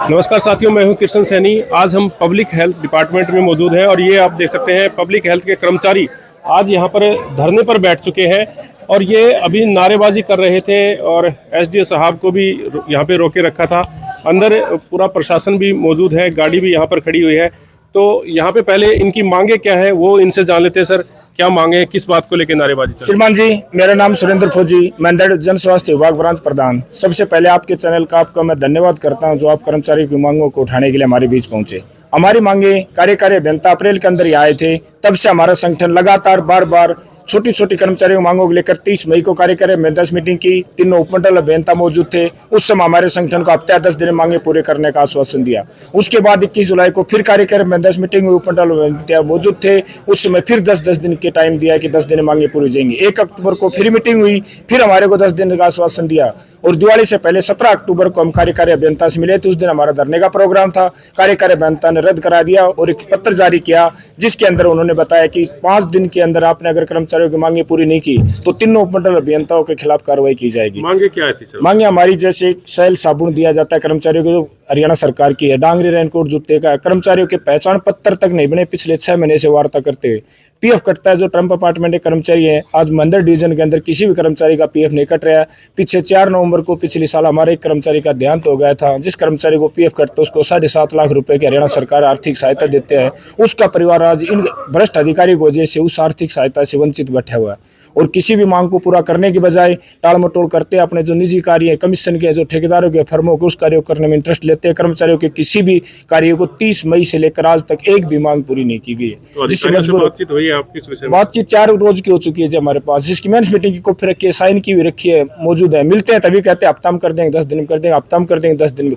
नमस्कार साथियों, मैं हूं कृष्ण सैनी। आज हम पब्लिक हेल्थ डिपार्टमेंट में मौजूद हैं और ये आप देख सकते हैं पब्लिक हेल्थ के कर्मचारी आज यहां पर धरने पर बैठ चुके हैं और ये अभी नारेबाजी कर रहे थे और एसडीओ साहब को भी यहां पे रोके रखा था। अंदर पूरा प्रशासन भी मौजूद है, गाड़ी भी यहां पर खड़ी हुई है। तो यहाँ पे पहले इनकी मांगे क्या है वो इनसे जान लेते हैं। सर, क्या मांगे, किस बात को लेकर नारेबाजी? श्रीमान जी, मेरा नाम सुरेंद्र फौजी, मैं जन स्वास्थ्य विभाग ब्रांच प्रधान। सबसे पहले आपके चैनल का आपका मैं धन्यवाद करता हूं जो आप कर्मचारियों की मांगों को उठाने के लिए हमारे बीच पहुंचे। हमारी मांगे कार्यकारी अभियंता अप्रैल के अंदर ही आए थे, तब से हमारा संगठन लगातार बार बार छोटी छोटी कर्मचारियों मांगों को लेकर 30 मई को कार्यकारी अभियंता मीटिंग की। तीनों उपमंडल अभियंता मौजूद थे। उस समय हमारे संगठन को हफ्ते 10 दिन मांगे पूरे करने का आश्वासन दिया। उसके बाद 21 जुलाई को फिर कार्यकारी अभियंता मीटिंग हुई, उपमंडल अभियंता मौजूद थे। उस समय फिर 10 दिन के टाइम दिया कि 10 दिन मांगे पूरी हो जाएंगी। 1 अक्टूबर को फिर मीटिंग हुई, फिर हमारे को 10 दिन का आश्वासन दिया और दिवाली से पहले 17 अक्टूबर को हम कार्यकारी अभियंता से मिले थे। उस दिन हमारा धरने का प्रोग्राम था। कार्यकारी अभियंता ने रद्द करा दिया और एक पत्र जारी किया जिसके अंदर उन्होंने बताया कि 5 दिन के अंदर आपने अगर कर्मचारियों की मांगे पूरी नहीं की तो तीनों उपमंडल अभियंताओं के खिलाफ कार्रवाई की जाएगी। मांगे क्या थी सर? मांगे हमारी जैसे सेल साबुन दिया जाता है कर्मचारियों को, हरियाणा सरकार की है। डांगरी रेनकोट जूते का कर्मचारियों के पहचान पत्र तक नहीं बने, पिछले 6 महीने से वार्ता करते हुए। पीएफ कटता है जो ट्रम्प अपार्टमेंट के कर्मचारी हैं। आज मंदिर डिवीजन के अंदर किसी भी कर्मचारी का पीएफ नहीं कट रहा है। पीछे 4 नवंबर को पिछले साल हमारे एक कर्मचारी का देहांत हो गया था। जिस कर्मचारी को पीएफ कटता उसको 7.5 लाख रुपए की हरियाणा सरकार आर्थिक सहायता देते हैं। उसका परिवार आज इन भ्रष्ट अधिकारी की वजह से उस आर्थिक सहायता से वंचित बैठा हुआ है और किसी भी मांग को पूरा करने की बजाय टाल मटोल करते हैं। अपने जो निजी कार्य है, कमीशन के जो ठेकेदारों के फर्मों के, उस कार्यों करने में इंटरेस्ट लेते हैं। कर्मचारियों के किसी भी कार्य को 30 मई से लेकर आज तक एक भी मांग पूरी नहीं की गई है। जिससे बातचीत हुई है आपकी? बातचीत 4 रोज की हो चुकी है जी हमारे पास, जिसकी मेंस मीटिंग की कॉपी रखी है, साइन की हुई रखी है, मौजूद है। मिलते हैं तभी कहते हैं हफ्ता में कर देंगे, 10 दिन में कर देंगे, हफ्ता में कर देंगे, 10 दिन में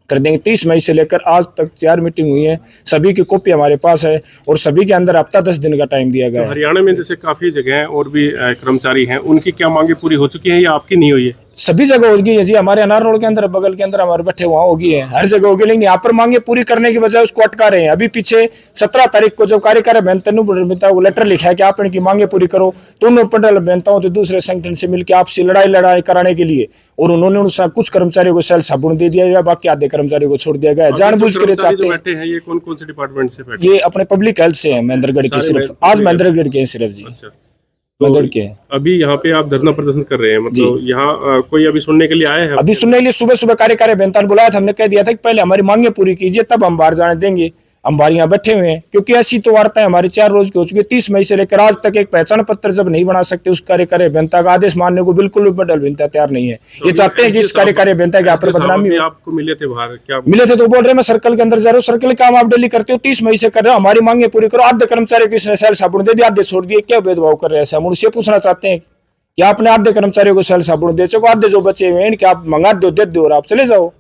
कर देंगे। 30 मई से लेकर आज तक 4 मीटिंग हुई है, सभी की कॉपी हमारे पास है और सभी के अंदर हफ्ता 10 दिन का टाइम दिया गया है। हरियाणा में जैसे काफी जगह हैं और भी कर्मचारी हैं, उनकी क्या मांगे पूरी हो चुकी हैं या आपकी नहीं हुई है? सभी जगह होगी है जी। हमारे अनार रोड के अंदर, बगल के अंदर हमारे बैठे वहाँ होगी है, हर जगह होगी। लेकिन यहाँ पर मांगे पूरी करने की बजाय उसको अटका रहे हैं। अभी पीछे 17 तारीख को जब कार्यकारी अभियंता को लेटर लिखा है कि आप इनकी मांगे पूरी करो, तो उन उपमंडल अभियंताओं तो दूसरे संगठन से मिलकर आपसे लड़ाई कराने के लिए, और उन्होंने कुछ कर्मचारियों को सेल साबुन दे दिया गया, बाकी आधे कर्मचारियों को छोड़ दिया गया। जानबूझ के चाहते हैं। ये कौन कौन से डिपार्टमेंट से बैठे? ये अपने पब्लिक हेल्थ से है, महेंद्रगढ़ के सिर्फ। आज महेंद्रगढ़ के सिर्फ जी। तो अभी यहाँ पे आप धरना प्रदर्शन कर रहे हैं, मतलब यहाँ कोई अभी सुनने के लिए आए हैं? अभी सुनने के लिए सुबह कार्यकारी अभियंता ने बुलाया था। हमने कह दिया था कि पहले हमारी मांगे पूरी कीजिए तब हम बाहर जाने देंगे। हम बाहर यहाँ बैठे हुए हैं क्योंकि ऐसी तो वार्ताएं हमारी 4 रोज की हो चुकी है। 30 मई से लेकर आज तक एक पहचान पत्र जब नहीं बना सकते, उस कार्यकारी अभियंता का आदेश मानने को बिल्कुल उपमंडल अभियंता तैयार नहीं है। ये चाहते हैं कि इस कार्यकारी अभियंता के यहाँ पर बदनामी। आपको मिले थे बाहर? क्या मिले थे? तो बोल रहे मैं सर्कल के अंदर जा रहा हूँ, सर्कल काम आप डेली करते हो, 30 मई से कर रहे हो, हमारी मांगे पूरी करो। आधे कर्मचारियों को इसने सेल साबुन दे दिया, आधे छोड़ दिए। क्या भेदभाव कर रहे हैं? हम उनसे पूछना चाहते हैं कि आपने आधे कर्मचारियों को सेल साबुन दे चुके, आधे जो बचे हुए हैं आप मंगा दो, दे दो और आप चले जाओ।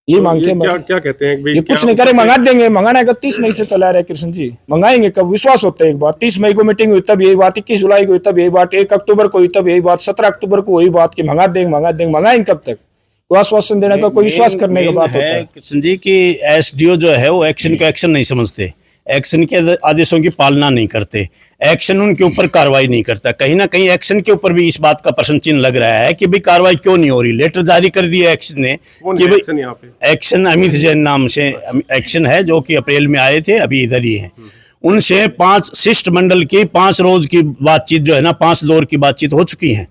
ये मांगते हैं। क्या कहते हैं? ये कुछ नहीं करे, मंगा देंगे। मंगाना है 30 मई से चला रहे कृष्ण जी, मंगाएंगे कब? विश्वास होता है एक बार। 30 मई को मीटिंग हुई तब यही बात, 21 जुलाई को हुई तब यही बात, 1 अक्टूबर को हुई तब यही बात, 17 अक्टूबर को वही बात कि मंगा देंगे। मंगाएंगे कब तक? कोई आश्वासन देने का, कोई विश्वास करने का बात होता है कृष्ण जी की एसडीओ जो है वो एक्शन को एक्शन नहीं समझते, एक्शन के आदेशों की पालना नहीं करते, एक्शन उनके ऊपर कार्रवाई नहीं करता। कहीं ना कहीं एक्शन के ऊपर भी इस बात का प्रश्न चिन्ह लग रहा है कि भाई कार्रवाई क्यों नहीं हो रही। लेटर जारी कर दिया एक्शन ने कि भाई एक्शन अमित जैन नाम से एक्शन है जो कि अप्रैल में आए थे, अभी इधर ही है। उनसे 5 शिष्टमंडल की 5 रोज की बातचीत जो है ना, 5 दौर की बातचीत हो चुकी है।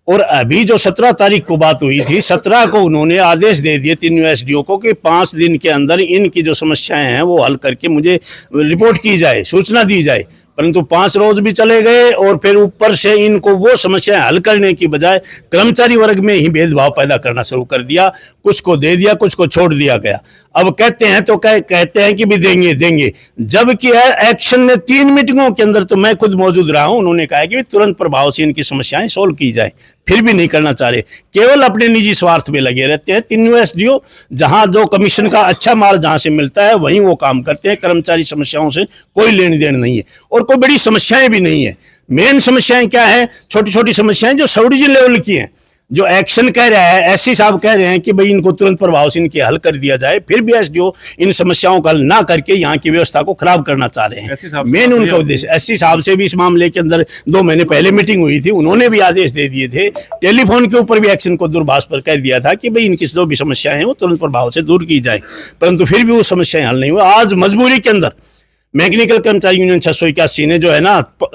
और अभी जो 17 तारीख को बात हुई थी, 17 को उन्होंने आदेश दे दिए तीनों एसडीओ को कि 5 दिन के अंदर इनकी जो समस्याएं हैं वो हल करके मुझे रिपोर्ट की जाए, सूचना दी जाए। परंतु 5 रोज भी चले गए और फिर ऊपर से इनको वो समस्याएं हल करने की बजाय कर्मचारी वर्ग में ही भेदभाव पैदा करना शुरू कर दिया। कुछ को दे दिया, कुछ को छोड़ दिया गया। अब कहते हैं तो कहते हैं कि भी देंगे, जबकि एक्शन ने 3 मीटिंगों के अंदर, तो मैं खुद मौजूद रहा हूं, उन्होंने कहा कि तुरंत प्रभाव से इनकी समस्याएं सोल्व की जाए, फिर भी नहीं करना चाह रहे, केवल अपने निजी स्वार्थ में लगे रहते हैं। तीनों एसडीओ जहां जो कमीशन का अच्छा माल जहां से मिलता है वहीं वो काम करते हैं, कर्मचारी समस्याओं से कोई लेन देन नहीं है और कोई बड़ी समस्याएं भी नहीं है। मेन समस्याएं क्या है? छोटी छोटी समस्याएं जो सब डिवीजन लेवल की हैं, जो एक्शन कह रहा है, एससी साहब कह रहे हैं कि भाई इनको तुरंत प्रभाव से इनके हल कर दिया जाए, फिर भी एसडीओ इन समस्याओं का हल ना करके यहाँ की व्यवस्था को खराब करना चाह रहे हैं। मेन उनका उद्देश्य, एससी साहब से भी इस मामले के अंदर 2 महीने पहले मीटिंग हुई थी, उन्होंने भी आदेश दे दिए थे, टेलीफोन के ऊपर भी एक्शन को दूरभाष पर कह दिया था कि भाई इनकी जो भी समस्याएं हैं वो तुरंत प्रभाव से दूर की जाए, परंतु फिर भी वो समस्याएं हल नहीं हुई। आज मजबूरी के अंदर मैकेनिकल कर्मचारी यूनियन 681 ने जो है ना,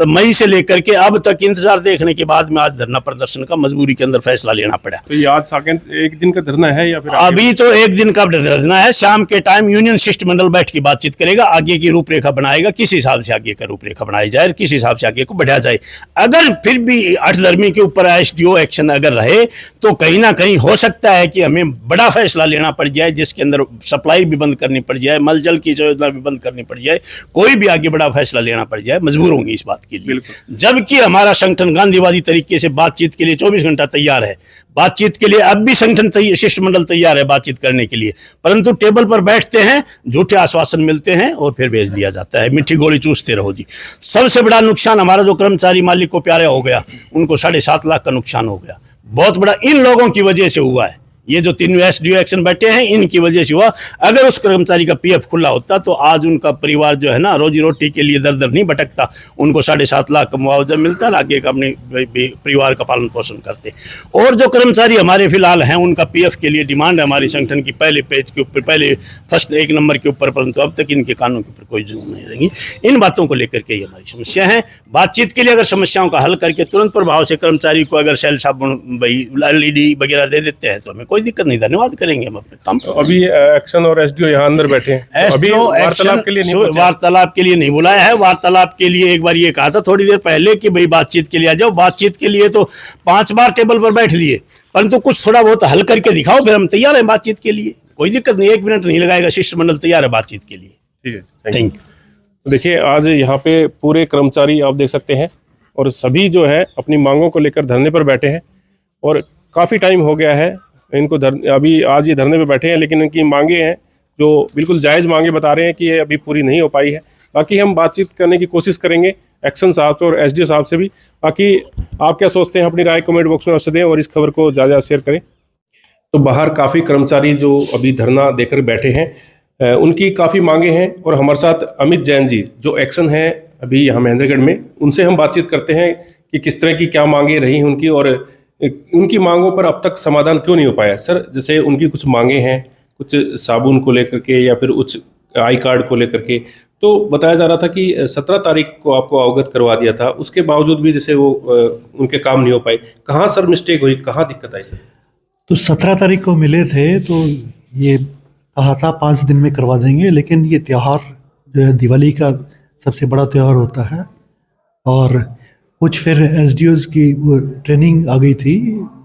मई से लेकर के अब तक इंतजार देखने के बाद में आज धरना प्रदर्शन का मजबूरी के अंदर फैसला लेना पड़ा। तो ये आज सेकंड एक दिन का धरना है या फिर अभी तो एक दिन का धरना है। शाम के टाइम यूनियन शिष्टमंडल बैठ के बातचीत करेगा, आगे की रूपरेखा बनाएगा, किस हिसाब से आगे का रूपरेखा बनाई जाए, किस हिसाब से आगे को बढ़ाया जाए। अगर फिर भी 8/10 के ऊपर एसडीओ एक्शन अगर रहे तो कहीं ना कहीं हो सकता है कि हमें बड़ा फैसला लेना पड़ जाए, जिसके अंदर सप्लाई भी बंद करनी पड़ जाए, मलजल की योजना भी बंद करनी पड़ जाए, कोई भी आगे बड़ा फैसला लेना पड़ जाए, मजबूर होंगे इस बात के लिए। जबकि हमारा संगठन गांधीवादी तरीके से बातचीत के लिए 24 घंटा तैयार है, बातचीत के लिए अब भी संगठन शिष्टमंडल तैयार है बातचीत करने के लिए, परंतु टेबल पर बैठते हैं, झूठे आश्वासन मिलते हैं और फिर भेज दिया जाता है, मीठी गोली चूसते रहो जी। सबसे बड़ा नुकसान हमारा जो कर्मचारी मालिक को प्यारे हो गया, उनको 7.5 लाख का नुकसान हो गया, बहुत बड़ा इन लोगों की वजह से हुआ है। ये जो 3 एसडीओ एक्शन बैठे हैं इनकी वजह से हुआ। अगर उस कर्मचारी का पीएफ खुला होता तो आज उनका परिवार जो है ना रोजी रोटी के लिए दर दर नहीं भटकता, उनको 7.5 लाख का मुआवजा मिलता, आगे अपने परिवार का पालन पोषण करते। और जो कर्मचारी हमारे फिलहाल हैं उनका पीएफ के लिए डिमांड है हमारी संगठन की पहले पेज के ऊपर, पहले फर्स्ट 1 नंबर के ऊपर, परंतु अब तक इनके कानून के ऊपर कोई जुर्म नहीं रहेंगी। इन बातों को लेकर के ये हमारी समस्या है। बातचीत के लिए अगर समस्याओं का हल करके तुरंत प्रभाव से कर्मचारी को अगर सेल साबुन LED वगैरह दे देते हैं तो हमें कोई दिक्कत नहीं, धन्यवाद करेंगे हम अपने काम। तो अभी एक्शन और एसडीओ यहाँ अंदर बैठे हैं, तो अभी वार्तालाप के लिए नहीं बुलाया है। वार्तालाप के लिए एक बार ये कहा था थोड़ी देर पहले कि भाई बातचीत के लिए आ जाओ। बातचीत के लिए तो 5 बार टेबल पर बैठ लिए, परंतु कुछ थोड़ा बहुत हल करके दिखाओ, फिर हम तैयार हैं बातचीत के लिए, कोई दिक्कत नहीं, 1 मिनट नहीं लगाएगा, शिष्टमंडल तैयार है बातचीत के लिए। ठीक है, थैंक यू। देखिए आज यहाँ पे पूरे कर्मचारी आप देख सकते हैं और सभी जो है अपनी मांगों को लेकर धरने पर बैठे हैं और काफ़ी टाइम हो गया है इनको अभी आज ये धरने पे बैठे हैं, लेकिन इनकी मांगे हैं जो बिल्कुल जायज़ मांगे बता रहे हैं कि ये अभी पूरी नहीं हो पाई है। बाकी हम बातचीत करने की कोशिश करेंगे एक्शन साहब से और एसडीओ साहब से भी। बाकी आप क्या सोचते हैं अपनी राय कमेंट बॉक्स में अवश्य दें और इस खबर को ज़्यादा शेयर करें। तो बाहर काफ़ी कर्मचारी जो अभी धरना देकर बैठे हैं उनकी काफ़ी मांगे हैं और हमारे साथ अमित जैन जी जो एक्शन है अभी यहाँ महेंद्रगढ़ में, उनसे हम बातचीत करते हैं कि किस तरह की क्या मांगे रही हैं उनकी और उनकी मांगों पर अब तक समाधान क्यों नहीं हो पाया। सर जैसे उनकी कुछ मांगे हैं, कुछ साबुन को लेकर के या फिर उच्च आई कार्ड को लेकर के, तो बताया जा रहा था कि 17 तारीख को आपको अवगत करवा दिया था, उसके बावजूद भी जैसे वो उनके काम नहीं हो पाए। कहाँ सर मिस्टेक हुई, कहाँ दिक्कत आई सर? तो 17 तारीख को मिले थे तो ये कहा था 5 दिन में करवा देंगे, लेकिन ये त्यौहार जो है दिवाली का सबसे बड़ा त्यौहार होता है और कुछ फिर एसडीओज़ की वो ट्रेनिंग आ गई थी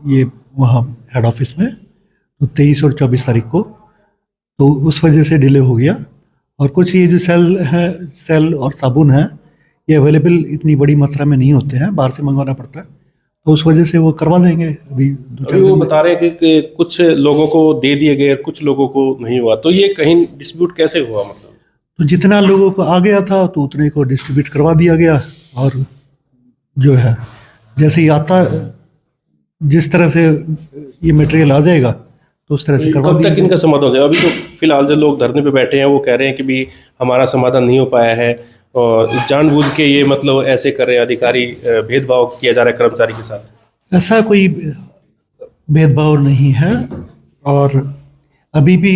ये वहाँ हेड ऑफिस में, तो 23 और 24 तारीख को, तो उस वजह से डिले हो गया। और कुछ ये जो सेल और साबुन है ये अवेलेबल इतनी बड़ी मात्रा में नहीं होते हैं, बाहर से मंगवाना पड़ता है, तो उस वजह से वो करवा देंगे अभी 2-4 दिन। वो बता रहे हैं कि कुछ लोगों को दे दिए गए, कुछ लोगों को नहीं हुआ, तो ये कहीं डिस्प्यूट कैसे हुआ? मतलब तो जितना लोगों को आ गया था तो उतने को डिस्ट्रीब्यूट करवा दिया गया और जो है जैसे ही आता जिस तरह से ये मटेरियल आ जाएगा तो उस तरह से करवा दिया। कब तक इनका समाधान हो जाएगा? अभी तो फिलहाल जो लोग धरने पे बैठे हैं वो कह रहे हैं कि भी हमारा समाधान नहीं हो पाया है और जानबूझ के ये मतलब ऐसे कर रहे हैं अधिकारी, भेदभाव किया जा रहा है कर्मचारी के साथ। ऐसा कोई भेदभाव नहीं है और अभी भी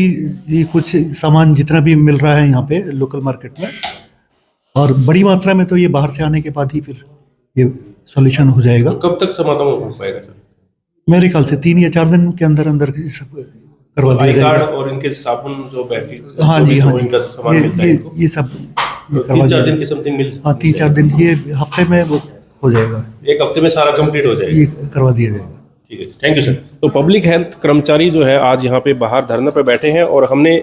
ये कुछ सामान जितना भी मिल रहा है यहाँ पे लोकल मार्केट में और बड़ी मात्रा में, तो ये बाहर से आने के बाद ही फिर ये सॉल्यूशन हो जाएगा। तो कब तक समाधान हो पाएगा सर? मेरे ख्याल से 3 या 4 दिन के अंदर अंदर सब करवा दिया जाएगा। और इनके साबुन जो बैटरी, हाँ जी, ये सब करवा 3-4 दिन की समथिंग मिल, हाँ 3-4 दिन, ये हफ्ते में वो हो जाएगा, 1 हफ्ते में सारा कंप्लीट हो जाएगा, ये करवा दिया जाएगा। ठीक है, थैंक यू सर। तो पब्लिक हेल्थ कर्मचारी जो है आज यहाँ पे बाहर धरने पे बैठे हैं और हमने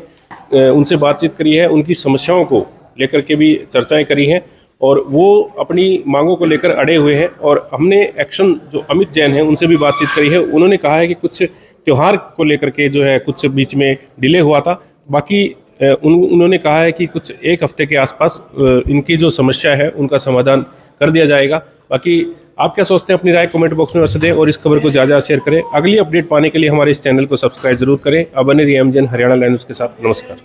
उनसे बातचीत करी है, उनकी समस्याओं को लेकर के भी चर्चाएं करी हैं और वो अपनी मांगों को लेकर अड़े हुए हैं। और हमने एक्शन जो अमित जैन हैं उनसे भी बातचीत करी है, उन्होंने कहा है कि कुछ त्यौहार को लेकर के जो है कुछ बीच में डिले हुआ था, बाकी उन्होंने कहा है कि कुछ एक हफ्ते के आसपास इनकी जो समस्या है उनका समाधान कर दिया जाएगा। बाकी आप क्या सोचते हैं अपनी राय कमेंट बॉक्स में वैसे दें और इस खबर को ज़्यादा शेयर करें। अगली अपडेट पाने के लिए हमारे इस चैनल को सब्सक्राइब जरूर करें। अब बने रहिए एमजीएन हरियाणा लाइव न्यूज़ के साथ। नमस्कार।